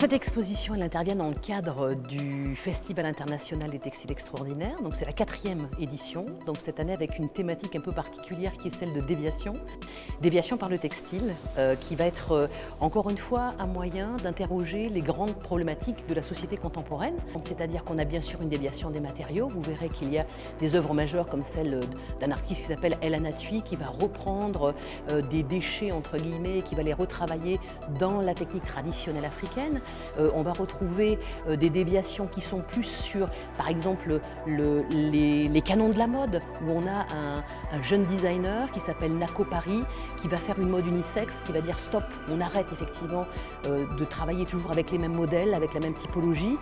Cette exposition, elle intervient dans le cadre du Festival international des textiles extraordinaires. Donc c'est la 4e édition. Donc cette année avec une thématique un peu particulière qui est celle de déviation. Déviation par le textile, qui va être encore une fois un moyen d'interroger les grandes problématiques de la société contemporaine. C'est-à-dire qu'on a bien sûr une déviation des matériaux. Vous verrez qu'il y a des œuvres majeures comme celle d'un artiste qui s'appelle El Anatoui, qui va reprendre des déchets entre guillemets et qui va les retravailler dans la technique traditionnelle africaine. On va retrouver des déviations qui sont plus sur, par exemple, les canons de la mode, où on a un jeune designer qui s'appelle Nako Paris, qui va faire une mode unisexe, qui va dire stop, on arrête effectivement de travailler toujours avec les mêmes modèles, avec la même typologie.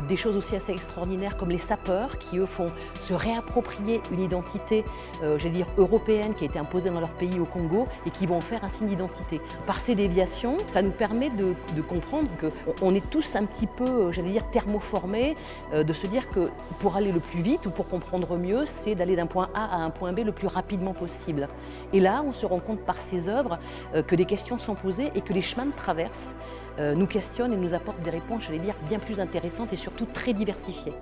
Des choses aussi assez extraordinaires comme les sapeurs, qui eux font se réapproprier une identité, j'allais dire européenne, qui a été imposée dans leur pays au Congo, et qui vont faire un signe d'identité. Par ces déviations, ça nous permet de comprendre qu'on est tous un petit peu, j'allais dire, thermoformés, de se dire que pour aller le plus vite ou pour comprendre mieux, c'est d'aller d'un point A à un point B le plus rapidement possible. Et là, on se rend compte par ces œuvres que des questions sont posées et que les chemins de traverse nous questionnent et nous apportent des réponses, j'allais dire, bien plus intéressantes et surtout très diversifiées.